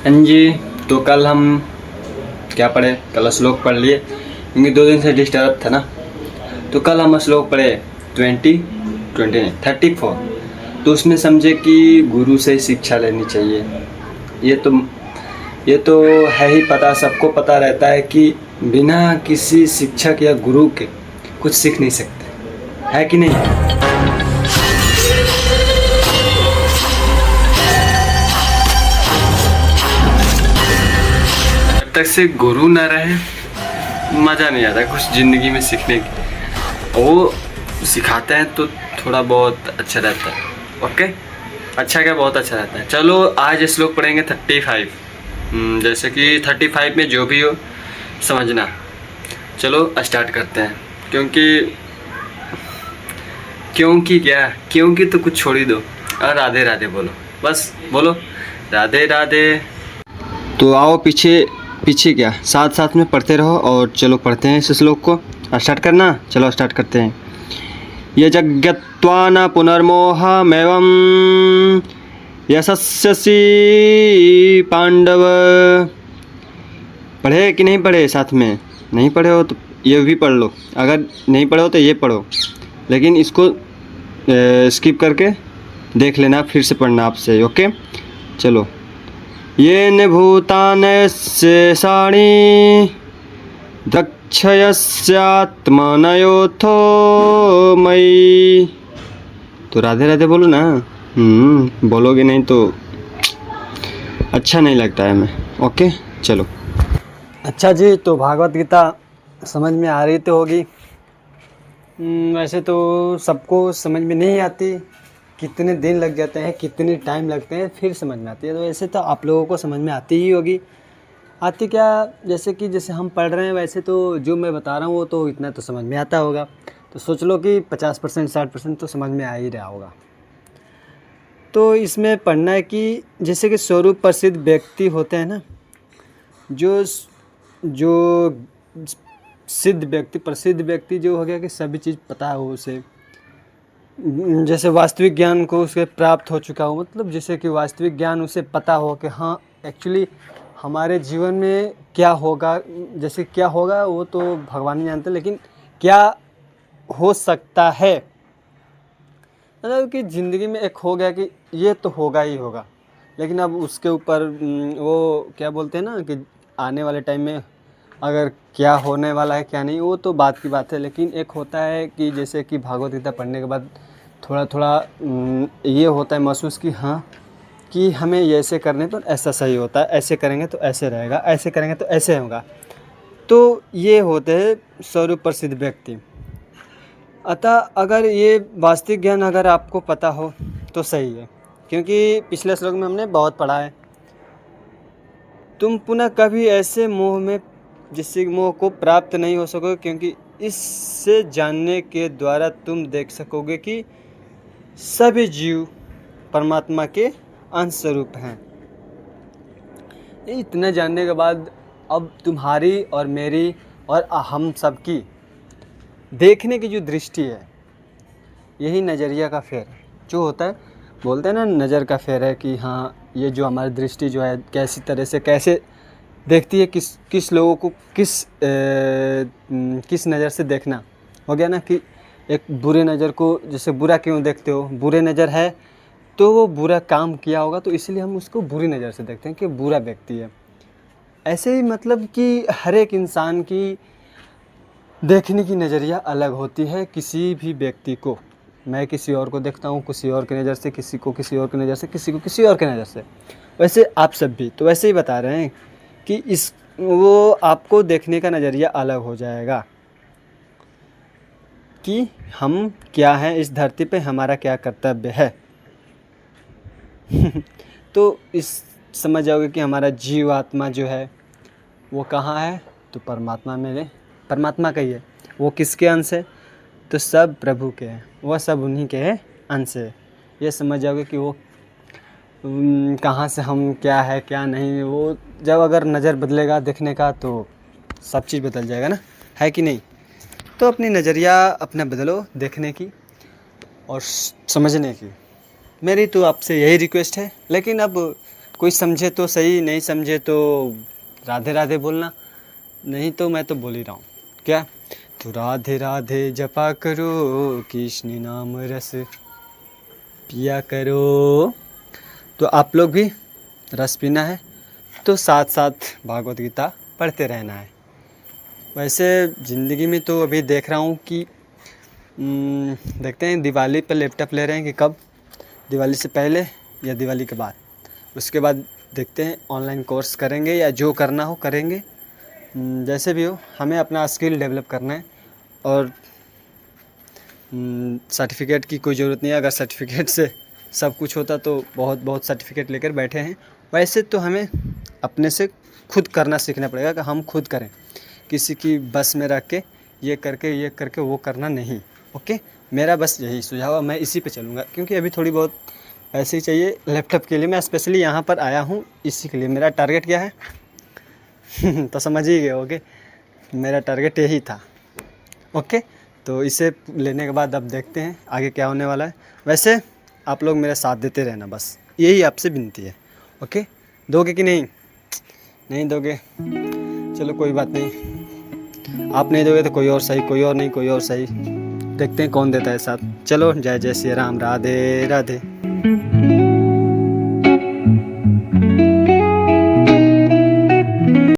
हाँ जी, तो कल हम क्या पढ़े? कल श्लोक पढ़ लिए क्योंकि 2 दिन से डिस्टर्ब था ना। तो कल हम श्लोक पढ़े 20 नहीं 34। तो उसमें समझे कि गुरु से शिक्षा लेनी चाहिए। ये तो है ही पता, सबको पता रहता है कि बिना किसी शिक्षक या गुरु के कुछ सीख नहीं सकते, है कि नहीं? जब तक से गुरु ना रहे मज़ा नहीं आता कुछ ज़िंदगी में सीखने की। वो सिखाते हैं तो थोड़ा बहुत अच्छा रहता है। ओके, अच्छा क्या, बहुत अच्छा रहता है। चलो आज श्लोक पढ़ेंगे 35। जैसे कि 35 में जो भी हो समझना। चलो स्टार्ट करते हैं। क्योंकि तो कुछ छोड़ ही दो और राधे राधे बोलो, बस बोलो राधे राधे। तो आओ पीछे पीछे क्या, साथ साथ में पढ़ते रहो और चलो पढ़ते हैं इस श्लोक को। स्टार्ट करना, चलो स्टार्ट करते हैं। ये यजज्ञत्वा न पुनर्मोहमेवं यशस्यसि पांडव। पढ़े कि नहीं पढ़े? साथ में नहीं पढ़े हो तो ये भी पढ़ लो, अगर नहीं पढ़े हो तो ये पढ़ो, लेकिन इसको स्किप करके देख लेना, फिर से पढ़ना आपसे। ओके चलो। येन भूतानि शेषाणि द्रक्ष्यस्यात्मनयोथो मयि। तो राधे राधे बोलो ना। बोलोगे नहीं तो अच्छा नहीं लगता है हमें। ओके चलो। अच्छा जी, तो भागवत गीता समझ में आ रही तो होगी। वैसे तो सबको समझ में नहीं आती, कितने दिन लग जाते हैं, कितने टाइम लगते हैं फिर समझ में आती है। तो वैसे तो आप लोगों को समझ में आती ही होगी। आती क्या, जैसे हम पढ़ रहे हैं वैसे तो जो मैं बता रहा हूँ वो तो इतना तो समझ में आता होगा। तो सोच लो कि 50% 60% तो समझ में आ ही रहा होगा। तो इसमें पढ़ना है कि जैसे कि स्वरूप प्रसिद्ध व्यक्ति होते हैं ना, जो प्रसिद्ध व्यक्ति जो हो गया कि सभी चीज़ पता हो उसे, जैसे वास्तविक ज्ञान को उसे प्राप्त हो चुका हो, मतलब जैसे कि वास्तविक ज्ञान उसे पता हो कि हाँ एक्चुअली हमारे जीवन में क्या होगा। जैसे क्या होगा वो तो भगवान ही जानते हैं, लेकिन क्या हो सकता है, मतलब कि ज़िंदगी में एक हो गया कि ये तो होगा ही होगा, लेकिन अब उसके ऊपर वो क्या बोलते हैं ना कि आने वाले टाइम में अगर क्या होने वाला है क्या नहीं, वो तो बात की बात है। लेकिन एक होता है कि जैसे कि भागवत गीता पढ़ने के बाद थोड़ा थोड़ा ये होता है महसूस कि हाँ कि हमें ये ऐसे करने पर ऐसा सही होता है, ऐसे करेंगे तो ऐसे रहेगा, ऐसे करेंगे तो ऐसे होगा। तो ये होते हैं स्वरूप प्रसिद्ध व्यक्ति। अतः अगर ये वास्तविक ज्ञान अगर आपको पता हो तो सही है, क्योंकि पिछले श्लोक में हमने बहुत पढ़ा है, तुम पुनः कभी ऐसे जिससे मोह को प्राप्त नहीं हो सकोगे, क्योंकि इससे जानने के द्वारा तुम देख सकोगे कि सभी जीव परमात्मा के अंश स्वरूप हैं। इतना जानने के बाद अब तुम्हारी और मेरी और हम सबकी देखने की जो दृष्टि है, यही नज़रिया का फेर है जो होता है। बोलते हैं ना नज़र का फेर है कि हाँ ये जो हमारी दृष्टि जो है कैसी तरह से कैसे देखती है, किस लोगों को किस नज़र से देखना। हो गया ना कि एक बुरे नज़र को, जैसे बुरा क्यों देखते हो, बुरे नज़र है तो वो बुरा काम किया होगा, तो इसलिए हम उसको बुरी नज़र से देखते हैं कि बुरा व्यक्ति है। ऐसे ही मतलब कि हर एक इंसान की देखने की नज़रिया अलग होती है। किसी भी व्यक्ति को मैं किसी और को देखता हूँ किसी और की नज़र से, किसी को किसी और की नज़र से, किसी को किसी और की नज़र से। वैसे आप सब भी तो वैसे ही बता रहे हैं कि वो आपको देखने का नज़रिया अलग हो जाएगा कि हम क्या हैं इस धरती पे, हमारा क्या कर्तव्य है। तो इस समझ जाओगे कि हमारा जीव आत्मा जो है वो कहाँ है, तो परमात्मा का ही है। वो किसके अंश है, तो सब प्रभु के हैं, वह सब उन्हीं के अंश है। ये समझ जाओगे कि वो कहाँ से हम क्या है क्या नहीं। वो जब अगर नज़र बदलेगा देखने का तो सब चीज़ बदल जाएगा ना, है कि नहीं। तो अपनी नज़रिया अपना बदलो देखने की और समझने की। मेरी तो आपसे यही रिक्वेस्ट है। लेकिन अब कोई समझे तो सही, नहीं समझे तो राधे राधे बोलना, नहीं तो मैं तो बोल ही रहा हूँ। क्या? तो राधे राधे जपा करो, कृष्ण नाम रस पिया करो। तो आप लोग भी रस पीना है तो साथ साथ भागवत गीता पढ़ते रहना है। वैसे ज़िंदगी में तो अभी देख रहा हूँ कि देखते हैं दिवाली पर लैपटॉप ले रहे हैं कि कब, दिवाली से पहले या दिवाली के बाद। उसके बाद देखते हैं ऑनलाइन कोर्स करेंगे या जो करना हो करेंगे। जैसे भी हो हमें अपना स्किल डेवलप करना है। और सर्टिफिकेट की कोई ज़रूरत नहीं है। अगर सर्टिफिकेट से सब कुछ होता तो बहुत सर्टिफिकेट लेकर बैठे हैं। वैसे तो हमें अपने से खुद करना सीखना पड़ेगा कि हम खुद करें, किसी की बस में रख के ये करके वो करना नहीं। ओके, मेरा बस यही सुझाव है, मैं इसी पे चलूँगा क्योंकि अभी थोड़ी बहुत पैसे ही चाहिए लैपटॉप के लिए। मैं स्पेशली यहाँ पर आया हूँ इसी के लिए। मेरा टारगेट क्या है तो समझ ही गए होगे, मेरा टारगेट यही था। ओके, तो इसे लेने के बाद अब देखते हैं आगे क्या होने वाला है। वैसे आप लोग मेरा साथ देते रहना, बस यही आपसे विनती है। ओके, दोगे कि नहीं? नहीं दोगे, चलो कोई बात नहीं। आप नहीं दोगे तो कोई और सही, कोई और नहीं कोई और सही, देखते हैं कौन देता है साथ। चलो, जय जय श्री राम, राधे राधे।